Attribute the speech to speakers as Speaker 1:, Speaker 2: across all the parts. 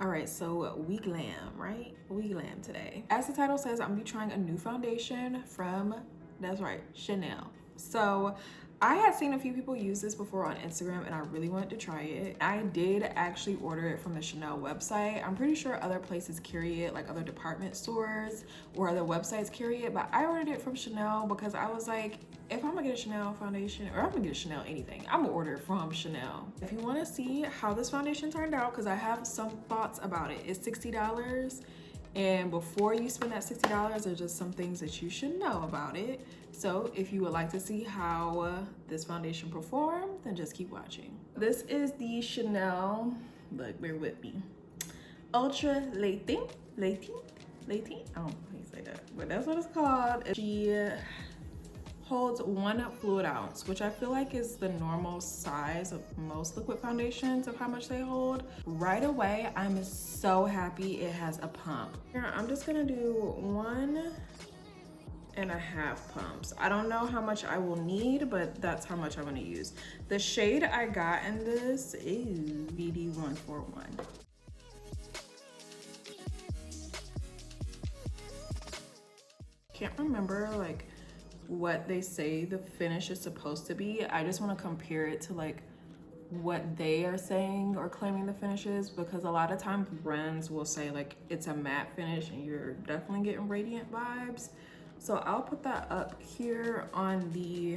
Speaker 1: All right, so we glam, right? We glam today. As the title says, I'm gonna be trying a new foundation from, that's right, Chanel. So I had seen a few people use this before on Instagram and I really wanted to try it. I did actually order it from the Chanel website. I'm pretty sure other places carry it, like other department stores or other websites carry it, but I ordered it from Chanel because I was like, if I'm gonna get a Chanel foundation, or I'm gonna get a Chanel anything, I'm gonna order it from Chanel. If you wanna see how this foundation turned out, because I have some thoughts about it, it's $60. And before you spend that $60, there's just some things that you should know about it. So if you would like to see how this foundation performed, then just keep watching. This is the Chanel, look, bear with me, Ultra Teint, I don't know how you say that, but that's what it's called. She holds 1 fluid ounce, which I feel like is the normal size of most liquid foundations of how much they hold. Right away, I'm so happy it has a pump. Here, I'm just gonna do 1.5 pumps. I don't know how much I will need, but that's how much I'm gonna use. The shade I got in this is BD141. Can't remember like what they say the finish is supposed to be. I just want to compare it to like what they are saying or claiming the finish is, because a lot of times brands will say like it's a matte finish and you're definitely getting radiant vibes. So I'll put that up here on the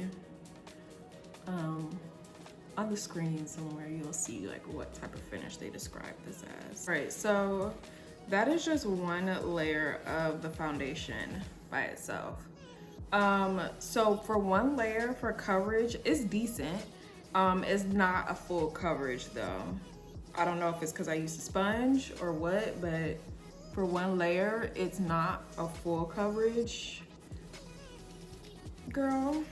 Speaker 1: screen somewhere. You'll see like what type of finish they describe this as. All right, so that is just 1 layer of the foundation by itself. So for 1 layer for coverage, it's decent. It's not a full coverage though. I don't know if it's because I used a sponge or what, but for 1 layer, it's not a full coverage, girl,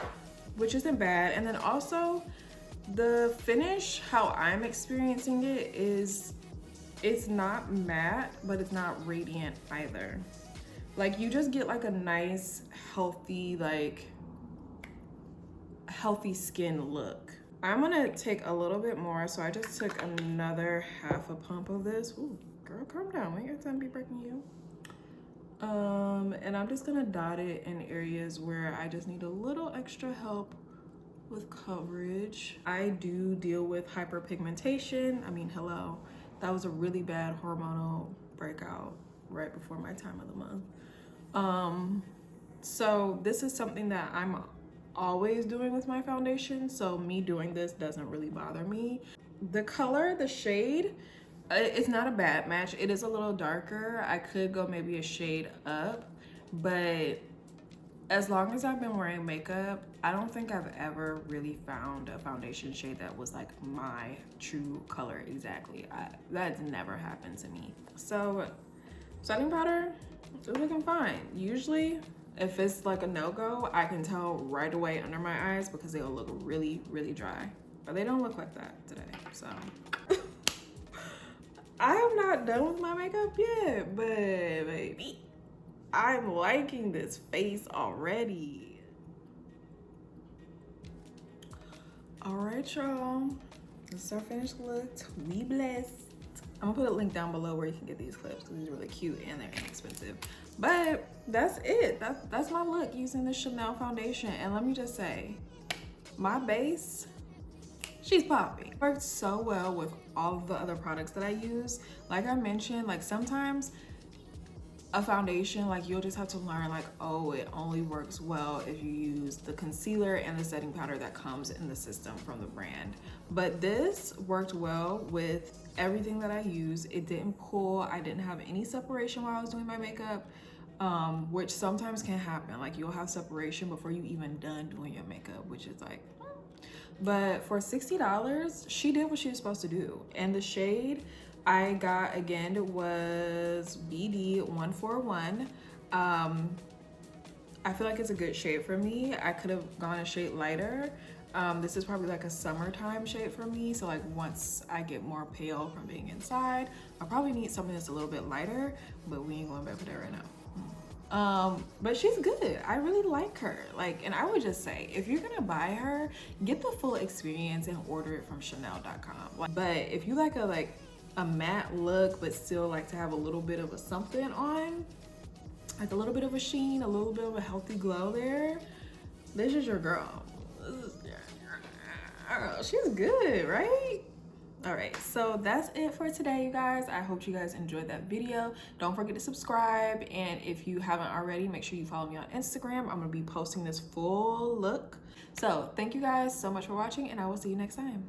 Speaker 1: which isn't bad. And then also the finish, how I'm experiencing it is, it's not matte, but it's not radiant either. Like you just get like a nice, healthy, like healthy skin look. I'm gonna take a little bit more, so I just took another 1/2 pump of this. Ooh, girl, calm down. We ain't got time to be breaking you. And I'm just gonna dot it in areas where I just need a little extra help with coverage. I do deal with hyperpigmentation. I mean, hello, that was a really bad hormonal breakout right before my time of the month. So this is something that I'm always doing with my foundation, so me doing this doesn't really bother me. The color, the shade, it's not a bad match. It is a little darker. I could go maybe a shade up, but as long as I've been wearing makeup, I don't think I've ever really found a foundation shade that was like my true color exactly. That's never happened to me. So setting powder, it's looking fine. Usually if it's like a no-go, I can tell right away under my eyes because they'll look really, really dry. But they don't look like that today, so. I am not done with my makeup yet, but baby, I'm liking this face already. All right, y'all, this is our finished look. We blessed. I'm gonna put a link down below where you can get these clips because these are really cute and they're inexpensive. But that's it. That's my look using the Chanel foundation. And let me just say, my base, she's popping. Worked so well with all of the other products that I use. Like I mentioned, like sometimes a foundation, like you'll just have to learn like, oh, it only works well if you use the concealer and the setting powder that comes in the system from the brand. But this worked well with everything that I use. It didn't pull. I didn't have any separation while I was doing my makeup, which sometimes can happen. Like you'll have separation before you even done doing your makeup, which is like, but for $60, she did what she was supposed to do. And the shade I got again was BD141. I feel like it's a good shade for me. I could have gone a shade lighter. This is probably like a summertime shade for me. So like once I get more pale from being inside, I probably need something that's a little bit lighter, but we ain't going back for that right now. But she's good. I really like her. Like, and I would just say, if you're gonna buy her, get the full experience and order it from Chanel.com. But if you like a a matte look, but still like to have a little bit of a something on, like a little bit of a sheen, a little bit of a healthy glow there, this is your girl. This is your girl. She's good, right? All right, so that's it for today, you guys. I hope you guys enjoyed that video. Don't forget to subscribe, and if you haven't already, make sure you follow me on Instagram. I'm gonna be posting this full look. So thank you guys so much for watching, and I will see you next time.